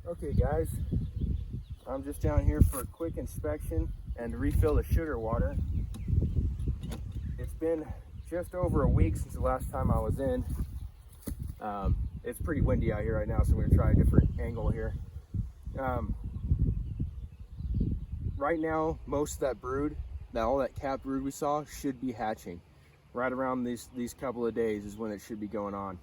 Okay guys, I'm just down here for a quick inspection and to refill the sugar water. It's been just over a week since the last time I was in. It's pretty windy out here right now, so I'm going to try a different angle here. Right now, most of that brood, all that capped brood we saw, should be hatching. Right around these couple of days is when it should be going on.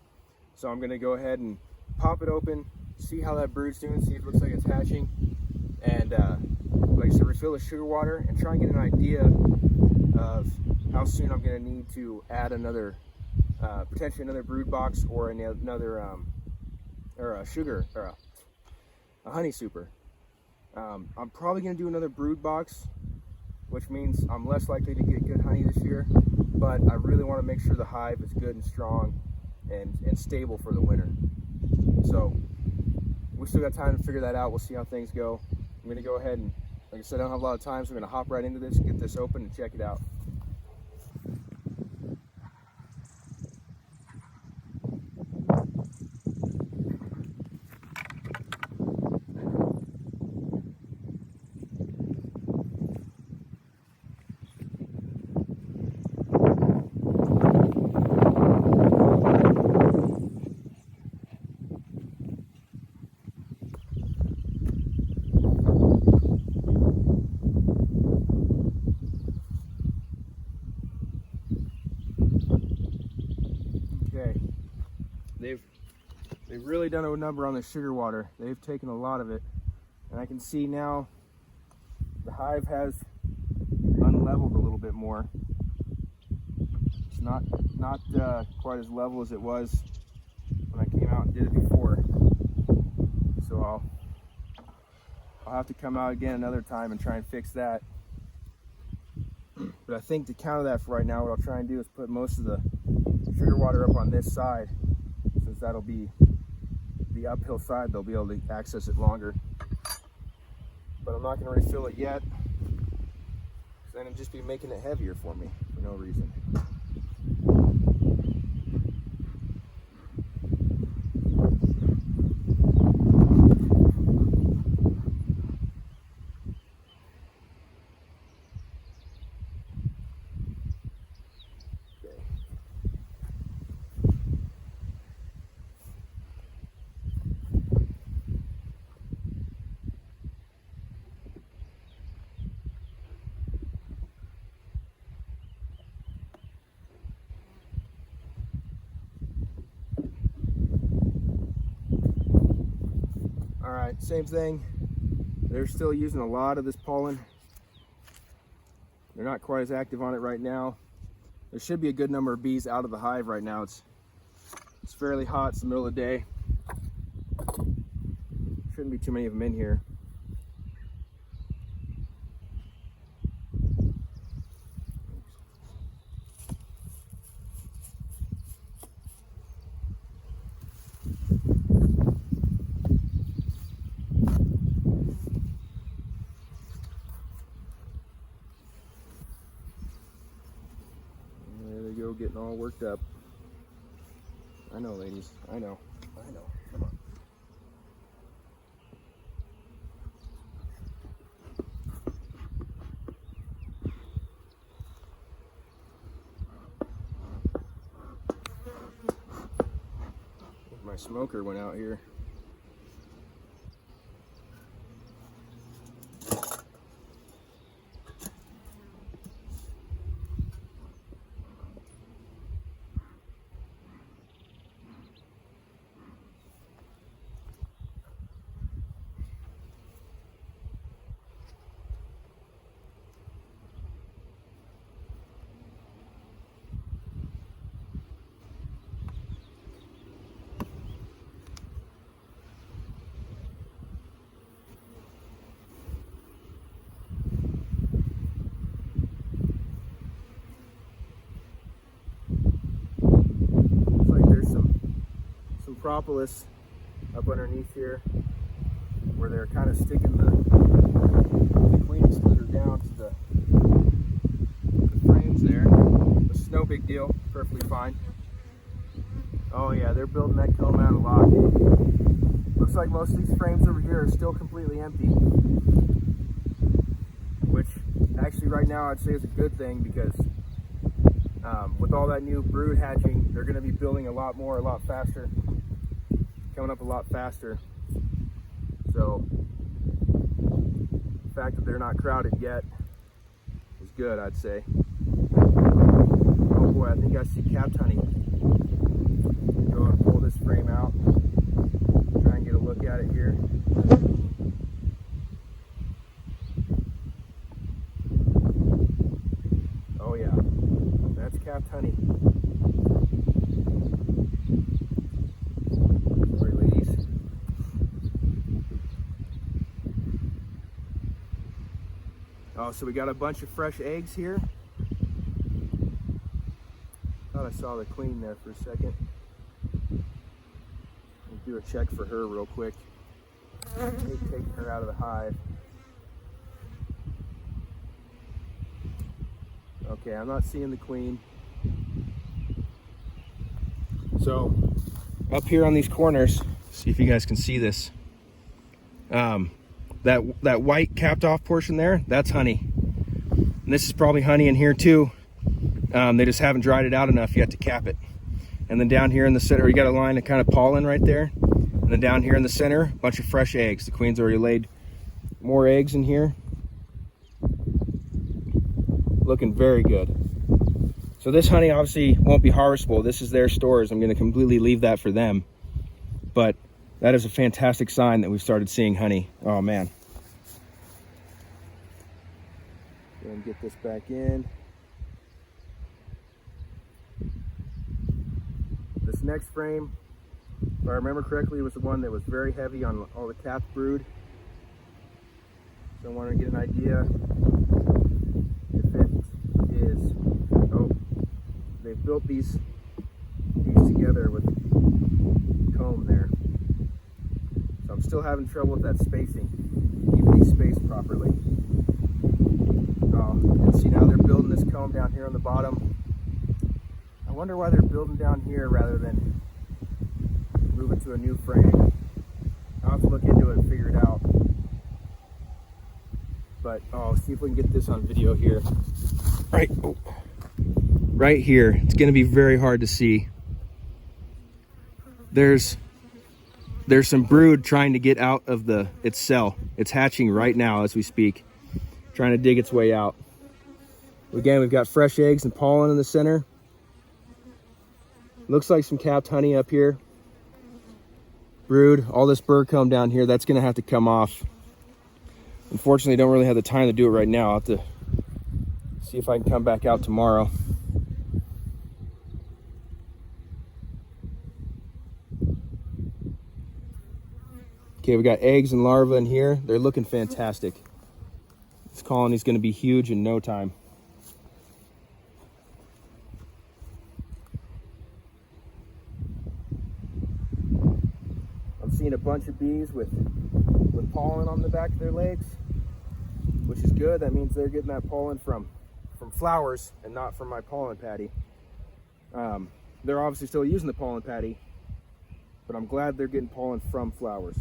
So I'm going to go ahead and pop it open, see how that brood's doing, see if it looks like it's hatching, and like I said, refill the sugar water and try and get an idea of how soon I'm going to need to add another, potentially another brood box or another, a honey super. I'm probably going to do another brood box, which means I'm less likely to get good honey this year, but I really want to make sure the hive is good and strong and stable for the winter. So we still got time to figure that out. We'll see how things go. I'm going to go ahead and, like I said, I don't have a lot of time, so I'm going to hop right into this, get this open, and check it out. Okay, they've really done a number on the sugar water. They've taken a lot of it, and I can see now the hive has unleveled a little bit more. It's not quite as level as it was when I came out and did it before. So I'll have to come out again another time and try and fix that. But I think to counter that for right now, what I'll try and do is put most of the sugar water up on this side, since that'll be the uphill side. They'll be able to access it longer. But I'm not going to refill it yet, because then it'll just be making it heavier for me for no reason. All right, same thing. They're still using a lot of this pollen. They're not quite as active on it right now. There should be a good number of bees out of the hive right now. It's fairly hot. It's the middle of the day. Shouldn't be too many of them in here. Getting all worked up. I know, ladies. I know. Come on. My smoker went out here. Propolis up underneath here, where they're kind of sticking the queen excluder down to the frames there. It's no big deal, perfectly fine. Oh yeah, they're building that comb out a lot. Looks like most of these frames over here are still completely empty, which actually right now I'd say is a good thing, because with all that new brood hatching, they're going to be building a lot more, a lot faster, coming up a lot faster. So the fact that they're not crowded yet is good, I'd say. Oh boy, I think I see capped honey. Go and pull this frame out, try and get a look at it here. Oh yeah, that's capped honey. Sorry, ladies. Oh, so we got a bunch of fresh eggs here. Thought I saw the queen there for a second. We'll do a check for her real quick. Taking her out of the hive. Okay, I'm not seeing the queen. So up here on these corners, see if you guys can see this. That white capped off portion there, that's honey. And this is probably honey in here too. They just haven't dried it out enough yet to cap it. And then down here in the center, you got a line of kind of pollen right there. And then down here in the center, a bunch of fresh eggs. The queen's already laid more eggs in here. Looking very good. So this honey obviously won't be harvestable. This is their stores. I'm going to completely leave that for them. But that is a fantastic sign that we've started seeing honey. Oh man. Go and get this back in. This next frame, if I remember correctly, was the one that was very heavy on all the capped brood. So I wanted to get an idea if it is. Oh, they've built these together with comb there. So I'm still having trouble with that spacing. Keep these spaced properly. And see, now they're building this comb down here on the bottom. I wonder why they're building down here rather than move it to a new frame. I'll have to look into it and figure it out. But see if we can get this on video here. Right here. It's going to be very hard to see. There's some brood trying to get out of its cell. It's hatching right now as we speak, trying to dig its way out. Again, we've got fresh eggs and pollen in the center. Looks like some capped honey up here. Brood, all this burr comb down here, that's gonna have to come off. Unfortunately, I don't really have the time to do it right now. I'll have to see if I can come back out tomorrow. Okay, we got eggs and larvae in here. They're looking fantastic. This colony's gonna be huge in no time. Seeing a bunch of bees with pollen on the back of their legs, which is good. That means they're getting that pollen from flowers and not from my pollen patty. They're obviously still using the pollen patty, but I'm glad they're getting pollen from flowers.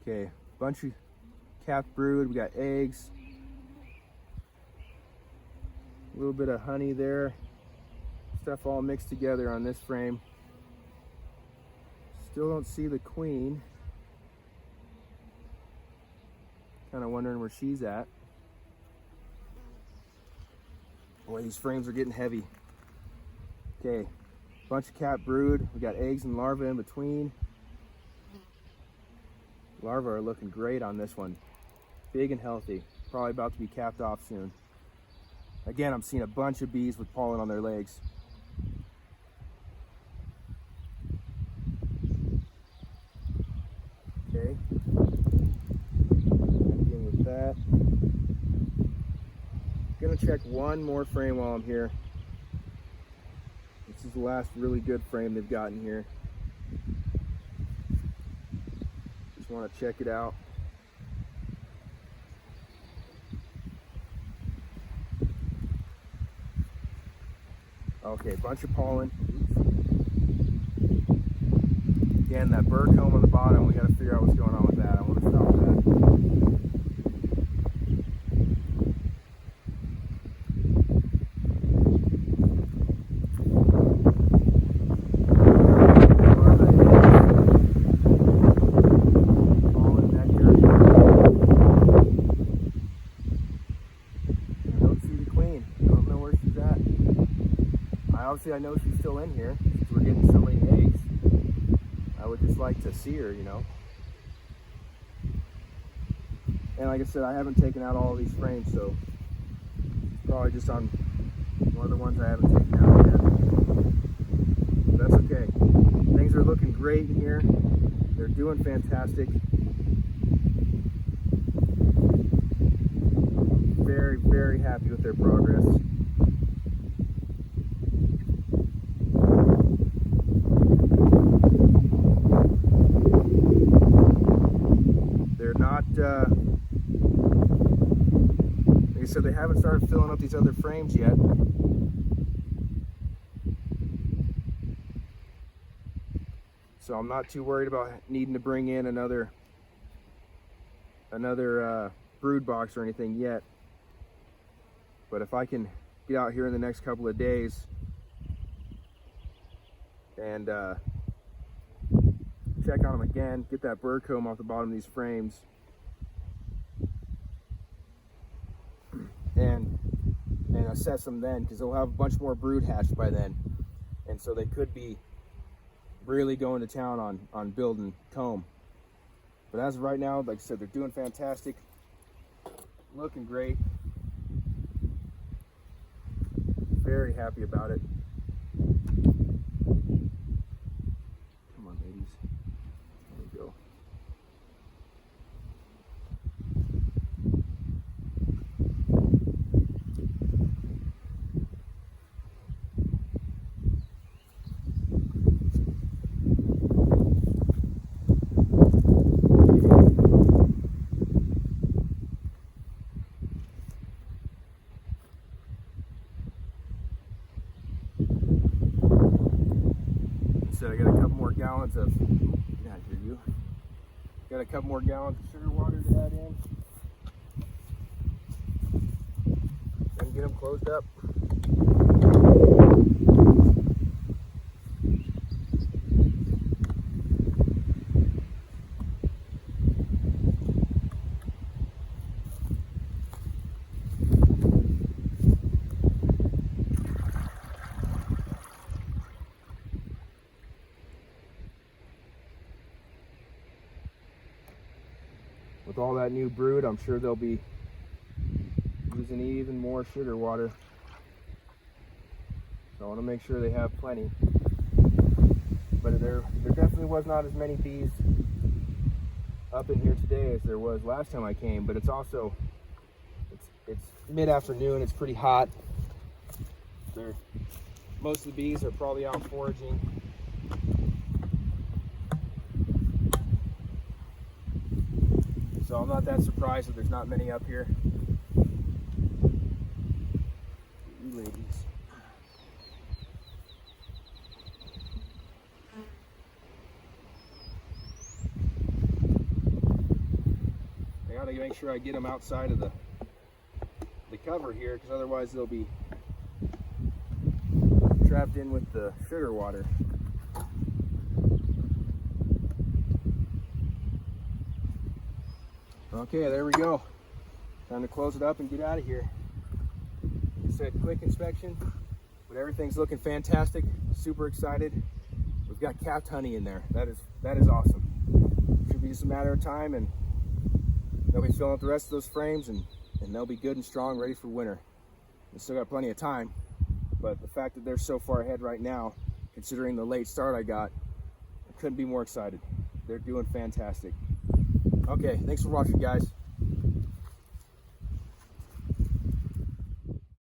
Okay, bunch of capped brood. We got eggs, a little bit of honey there. Stuff all mixed together on this frame. Still don't see the queen. Kind of wondering where she's at. Boy, these frames are getting heavy. Okay, bunch of capped brood. We got eggs and larvae in between. Larvae are looking great on this one. Big and healthy. Probably about to be capped off soon. Again, I'm seeing a bunch of bees with pollen on their legs. Okay. Again with that. Gonna check one more frame while I'm here. This is the last really good frame they've gotten here. Just want to check it out. Okay, bunch of pollen. Again, that burr comb on the bottom, we got to figure out what's going on with that. I want to stop that. Obviously, I know she's still in here since we're getting so many eggs. I would just like to see her, you know. And like I said, I haven't taken out all of these frames, so it's probably just on one of the ones I haven't taken out yet. But that's okay. Things are looking great in here. They're doing fantastic. Very, very happy with their progress. Like I said, they haven't started filling up these other frames yet. So I'm not too worried about needing to bring in another brood box or anything yet. But if I can get out here in the next couple of days and check on them again, get that burr comb off the bottom of these frames, and assess them then, because they'll have a bunch more brood hatched by then, and so they could be really going to town on building comb. But as of right now, like I said, they're doing fantastic, looking great. Very happy about it. Come on, ladies. There we go. So I got a couple more gallons of, yeah, I hear you. Got a couple more gallons of sugar water to add in. And get them closed up. With all that new brood, I'm sure they'll be using even more sugar water. So I want to make sure they have plenty. But there definitely was not as many bees up in here today as there was last time I came. But it's also, it's mid-afternoon, it's pretty hot. Most of the bees are probably out foraging. So I'm not that surprised that there's not many up here. You ladies. I gotta make sure I get them outside of the cover here, because otherwise they'll be trapped in with the sugar water. Okay, there we go. Time to close it up and get out of here. Like I said, quick inspection, but everything's looking fantastic. Super excited. We've got capped honey in there. That is awesome. Should be just a matter of time, and they'll be filling up the rest of those frames, and they'll be good and strong, ready for winter. We still got plenty of time, but the fact that they're so far ahead right now, considering the late start I got, I couldn't be more excited. They're doing fantastic. Okay, thanks for watching, guys.